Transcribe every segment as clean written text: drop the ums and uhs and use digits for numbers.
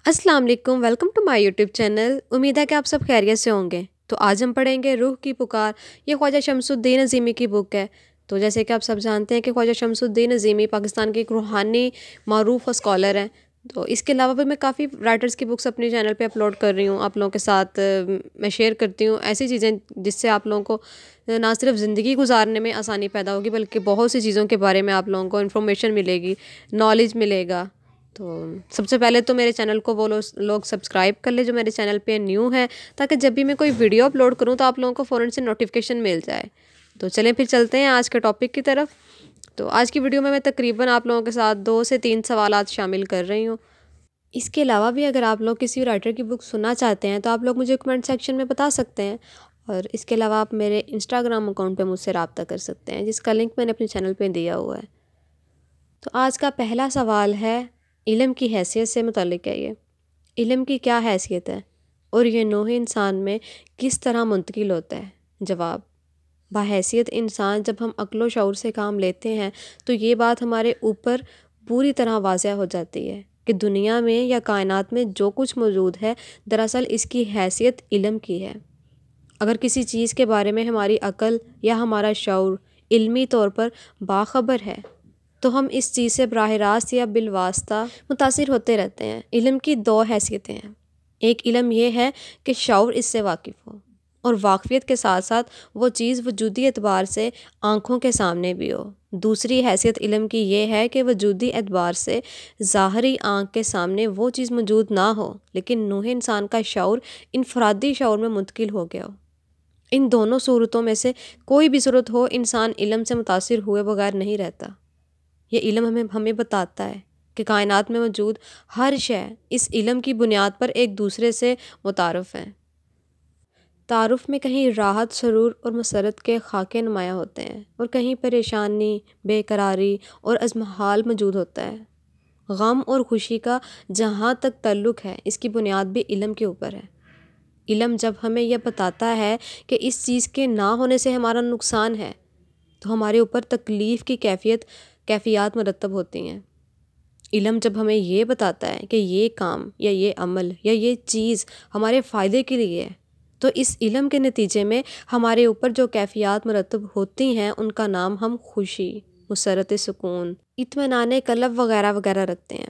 अस्सलाम वालेकुम, welcome to my YouTube channel. उम्मीद है कि आप सब खैरियत से होंगे। तो आज हम पढ़ेंगे रूह की पुकार। ये ख्वाजा शमसुद्दीन अज़ीमी की बुक है। तो जैसे कि आप सब जानते हैं कि ख्वाजा शमसुद्दीन अज़ीमी पाकिस्तान के एक रूहानी मारूफ स्कॉलर हैं। तो इसके अलावा भी मैं काफ़ी राइटर्स की बुक्स अपने चैनल पे अपलोड कर रही हूँ, आप लोगों के साथ मैं शेयर करती हूँ ऐसी चीज़ें जिससे आप लोगों को ना सिर्फ ज़िंदगी गुजारने में आसानी पैदा होगी, बल्कि बहुत सी चीज़ों के बारे में आप लोगों को इन्फॉर्मेशन मिलेगी, नॉलेज मिलेगा। तो सबसे पहले तो मेरे चैनल को वो लोग सब्सक्राइब कर ले जो मेरे चैनल पे न्यू है, ताकि जब भी मैं कोई वीडियो अपलोड करूँ तो आप लोगों को फ़ौरन से नोटिफिकेशन मिल जाए। तो चलें फिर चलते हैं आज के टॉपिक की तरफ। तो आज की वीडियो में मैं तकरीबन आप लोगों के साथ 2 से 3 सवालात शामिल कर रही हूँ। इसके अलावा भी अगर आप लोग किसी राइटर की बुक सुनना चाहते हैं तो आप लोग मुझे कमेंट सेक्शन में बता सकते हैं, और इसके अलावा आप मेरे इंस्टाग्राम अकाउंट पे मुझसे रब्ता कर सकते हैं, जिसका लिंक मैंने अपने चैनल पे दिया हुआ है। तो आज का पहला सवाल है, इल्म की हैसियत से मुतल्लिक है ये। इल्म की क्या हैसियत है और ये नूह इंसान में किस तरह मुंतकिल होता है? जवाब, बाहैसियत इंसान जब हम अक्ल शऊर से काम लेते हैं तो ये बात हमारे ऊपर पूरी तरह वाज़ह हो जाती है कि दुनिया में या कायनात में जो कुछ मौजूद है दरअसल इसकी हैसियत इल्म की है। अगर किसी चीज़ के बारे में हमारी अक्ल या हमारा शऊर इल्मी तौर पर बाखबर है तो हम इस चीज़ से बराह रास्त या बिलवास्ता मुतासिर होते रहते हैं। इल्म की 2 हैसियतें हैं। एक इल्म ये है कि शऊर इससे वाकिफ़ हो, और वाकफ़ियत के साथ साथ वो चीज़ वजूदी एतबार से आँखों के सामने भी हो। दूसरी हैसियत इल्म की ये है कि वजूदी एतबार से ज़ाहरी आँख के सामने वो चीज़ मौजूद ना हो, लेकिन नूह इंसान का शऊर इनफरादी शऊर में मुंतकिल हो गया हो। इन दोनों सूरतों में से कोई भी सूरत हो, इंसान इल्म से मुतासिर हुए बगैर नहीं रहता। ये इल्म हमें बताता है कि कायनात में मौजूद हर शय इस इल्म की बुनियाद पर एक दूसरे से मुतारफ़ है। तारुफ़ में कहीं राहत, सरूर और मसरत के खाके नुमायाँ होते हैं, और कहीं परेशानी, बेकरारी और अज़महाल मौजूद होता है। गम और खुशी का जहाँ तक ताल्लुक़ है, इसकी बुनियाद भी इल्म के ऊपर है। इल्म जब हमें यह बताता है कि इस चीज़ के ना होने से हमारा नुकसान है, तो हमारे ऊपर तकलीफ़ की कैफ़ियत मुरतब होती हैं। इल्म जब हमें ये बताता है कि ये काम या ये अमल या ये चीज़ हमारे फ़ायदे के लिए है, तो इस इल्म के नतीजे में हमारे ऊपर जो कैफ़ियत मुरतब होती हैं उनका नाम हम खुशी, मुसरत सुकून, इत्मीनान क़ल्ब वगैरह वगैरह रखते हैं।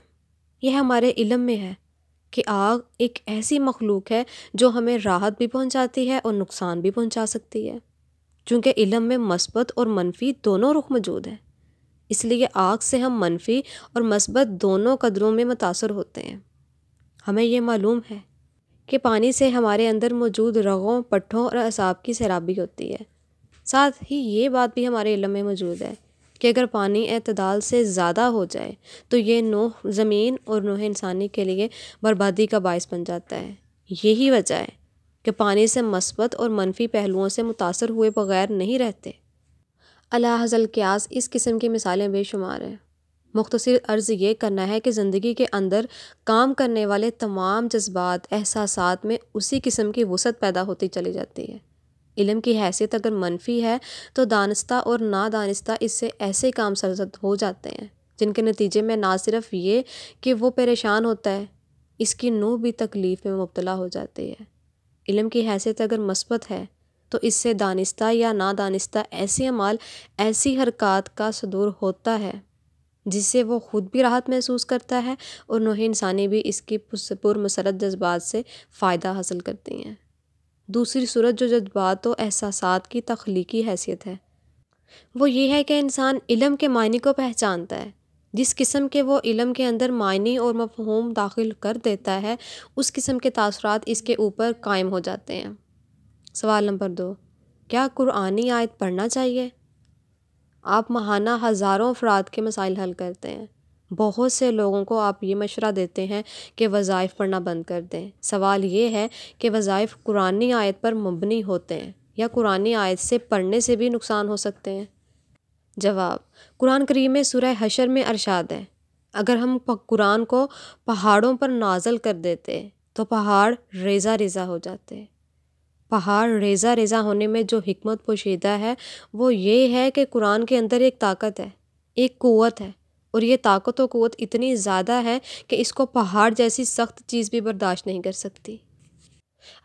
यह हमारे इल्म में है कि आग एक ऐसी मखलूक है जो हमें राहत भी पहुँचाती है और नुकसान भी पहुँचा सकती है। चूँकि इल्म में मस्बत और मनफी दोनों रुख मौजूद हैं, इसलिए आग से हम मनफी और मस्बत दोनों कदरों में मुतासर होते हैं। हमें ये मालूम है कि पानी से हमारे अंदर मौजूद रगों, पट्ठों और असाब की सैराबी होती है। साथ ही ये बात भी हमारे इल्म में मौजूद है कि अगर पानी एतदाल से ज़्यादा हो जाए तो ये नूह ज़मीन और नूह इंसानी के लिए बर्बादी का बायस बन जाता है। यही वजह है कि पानी से मस्बत और मनफी पहलुओं से मुतासर हुए बगैर नहीं रहते। अला हज़ल क़ियास इस किस्म की मिसालें बेशुमार हैं। मुख्तसर अर्ज़ ये करना है कि ज़िंदगी के अंदर काम करने वाले तमाम जज्बात, एहसासात में उसी किस्म की वुसअत पैदा होती चली जाती है। इल्म की हैसियत अगर मनफी है तो दानिस्ता और नादानिस्ता इससे ऐसे काम सरजद हो जाते हैं जिनके नतीजे में ना सिर्फ ये कि वो परेशान होता है, इसकी नूह भी तकलीफ़ में मुब्तला हो जाती है। इल्म की हैसियत अगर मस्बत है तो इससे दानिस्ता या नादानिस्ता ऐसे अमाल, ऐसी हरकत का सदूर होता है जिससे वो ख़ुद भी राहत महसूस करता है और नूह इंसानी भी इसकी पुरमसरत जज्बात से फ़ायदा हासिल करती हैं। दूसरी सूरत जो जज्बात और एहसासात की तख्लीकी हैसियत है, वो ये है कि इंसान इल्म के मायने को पहचानता है। जिस किस्म के वो इल्म के अंदर मायने और मफ़हूम दाखिल कर देता है, उस किस्म के तासुरात इसके ऊपर कायम हो जाते हैं। सवाल नंबर 2, क्या कुरानी आयत पढ़ना चाहिए? आप माहाना हज़ारों अफराद के मसाइल हल करते हैं। बहुत से लोगों को आप ये मशवरा देते हैं कि वज़ाइफ पढ़ना बंद कर दें। सवाल ये है कि वज़ाइफ कुरानी आयत पर मबनी होते हैं या कुरानी आयत से पढ़ने से भी नुकसान हो सकते हैं? जवाब, कुरान करीम में सूरह हशर में अरशाद है, अगर हम कुरान को पहाड़ों पर नाज़िल कर देते तो पहाड़ रेज़ा रेज़ा हो जाते। पहाड़ रेज़ा रेज़ा होने में जो हिकमत पोशीदा है वो ये है कि कुरान के अंदर एक ताकत है, एक क़ुव्वत है اور یہ طاقت و قوت اتنی زیادہ ہے کہ اس کو پہاڑ جیسی سخت چیز بھی برداشت نہیں کر سکتی۔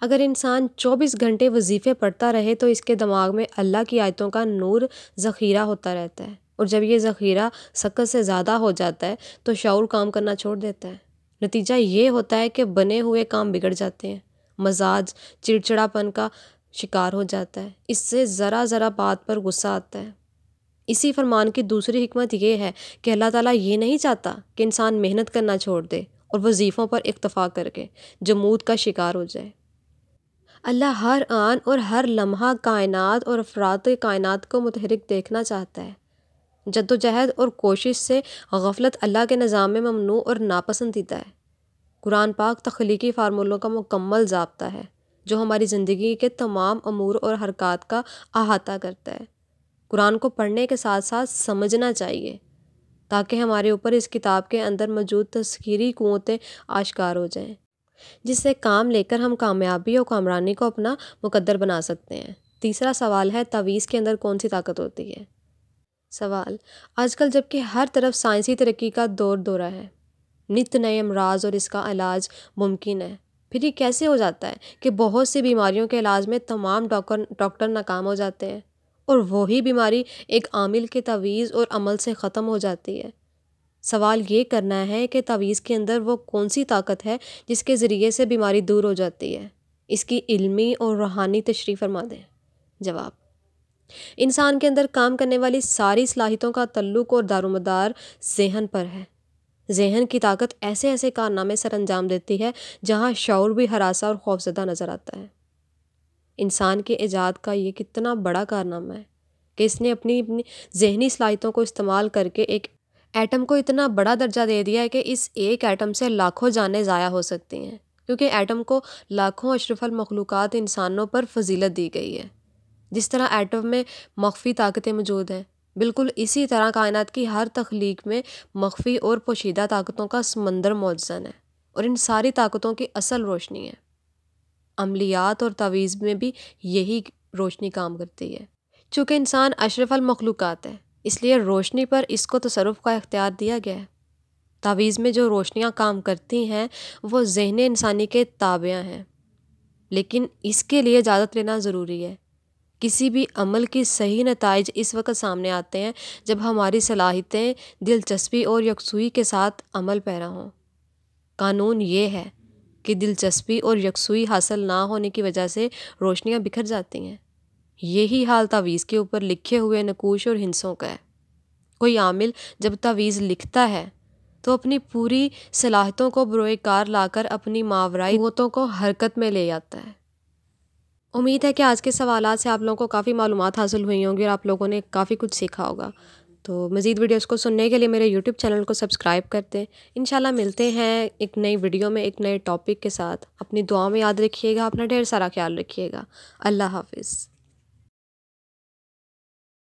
اگر انسان 24 گھنٹے وظیفے پڑھتا رہے تو اس کے دماغ میں اللہ کی آیتوں کا نور ذخیرہ ہوتا رہتا ہے، اور جب یہ ذخیرہ سکت سے زیادہ ہو جاتا ہے تو شعور کام کرنا چھوڑ دیتا ہے۔ نتیجہ یہ ہوتا ہے کہ بنے ہوئے کام بگڑ جاتے ہیں، مزاج چڑچڑاپن کا شکار ہو جاتا ہے، اس سے ذرا ذرا بات پر غصہ آتا ہے۔ اسی فرمان کی دوسری حکمت یہ ہے کہ اللہ تعالیٰ یہ نہیں چاہتا کہ انسان محنت کرنا چھوڑ دے اور وظیفوں پر اکتفا کر کے جمود کا شکار ہو جائے۔ اللہ ہر آن اور ہر لمحہ کائنات اور افراد کائنات کو متحرک دیکھنا چاہتا ہے۔ جد و جہد اور کوشش سے غفلت اللہ کے نظام میں ممنوع اور ناپسندیدہ ہے۔ قرآن پاک تخلیقی فارمولوں کا مکمل ضابطہ ہے جو ہماری زندگی کے تمام امور اور حرکات کا احاطہ کرتا ہے۔ قرآن کو پڑھنے کے ساتھ ساتھ سمجھنا چاہیے تاکہ ہمارے اوپر اس کتاب کے اندر موجود تذکیری قوتیں آشکار ہو جائیں، جس سے کام لے کر ہم کامیابی اور کامرانی کو اپنا مقدر بنا سکتے ہیں۔ تیسرا سوال ہے، تعویذ کے اندر کون سی طاقت ہوتی ہے؟ سوال: آج کل جب کہ ہر طرف سائنسی ترقی کا دورہ ہے، نت نئے امراض اور اس کا علاج ممکن ہے، پھر یہ کیسے ہو جاتا ہے کہ بہت سی بیماریوں کے علاج میں تمام ڈاکٹر ناکام ہو جاتے ہیں اور وہی بیماری ایک عامل کے تعویذ اور عمل سے ختم ہو جاتی ہے؟ سوال یہ کرنا ہے کہ تعویذ کے اندر وہ کون سی طاقت ہے جس کے ذریعے سے بیماری دور ہو جاتی ہے؟ اس کی علمی اور روحانی تشریح فرما دیں۔ جواب: انسان کے اندر کام کرنے والی ساری صلاحیتوں کا تعلق اور دارومدار ذہن پر ہے۔ ذہن کی طاقت ایسے ایسے کارنامے سر انجام دیتی ہے جہاں شعور بھی ہراساں اور خوفزدہ نظر آتا ہے۔ انسان کے ایجاد کا یہ کتنا بڑا کارنامہ ہے کہ اس نے اپنی ذہنی صلاحیتوں کو استعمال کر کے ایک ایٹم کو اتنا بڑا درجہ دے دیا ہے کہ اس ایک ایٹم سے لاکھوں جانیں ضائع ہو سکتی ہیں، کیونکہ ایٹم کو لاکھوں اشرف المخلوقات انسانوں پر فضیلت دی گئی ہے۔ جس طرح ایٹم میں مخفی طاقتیں موجود ہیں، بالکل اسی طرح کائنات کی ہر تخلیق میں مخفی اور پوشیدہ طاقتوں کا سمندر موجزن ہے، اور ان ساری طاقتوں کی اصل روشنی ہے۔ عملیات اور تعویذ میں بھی یہی روشنی کام کرتی ہے۔ چونکہ انسان اشرف المخلوقات ہے، اس لیے روشنی پر اس کو تصرف کا اختیار دیا گیا ہے۔ تعویذ میں جو روشنیاں کام کرتی ہیں وہ ذہن انسانی کے تابع ہیں، لیکن اس کے لیے اجازت لینا ضروری ہے۔ کسی بھی عمل کی صحیح نتائج اس وقت سامنے آتے ہیں جب ہماری صلاحیتیں دلچسپی اور یکسوئی کے ساتھ عمل پیرا ہوں۔ قانون یہ ہے کہ دلچسپی اور یکسوئی حاصل نہ ہونے کی وجہ سے روشنیاں بکھر جاتی ہیں۔ یہی حال تعویذ کے اوپر لکھے ہوئے نقوش اور ہندسوں کا ہے۔ کوئی عامل جب تعویذ لکھتا ہے تو اپنی پوری صلاحیتوں کو بروئے کار لا کر اپنی ماورائی قوتوں کو حرکت میں لے آتا ہے۔ امید ہے کہ آج کے سوالات سے آپ لوگوں کو کافی معلومات حاصل ہوئی ہوں گی اور آپ لوگوں نے کافی کچھ سیکھا ہوگا۔ تو مزید ویڈیوز کو سننے کے لیے میرے یوٹیوب چینل کو سبسکرائب کر دیں۔ انشاءاللہ ملتے ہیں ایک نئی ویڈیو میں ایک نئے ٹاپک کے ساتھ۔ اپنی دعا میں یاد رکھیے گا، اپنا ڈھیر سارا خیال رکھیے گا۔ اللہ حافظ۔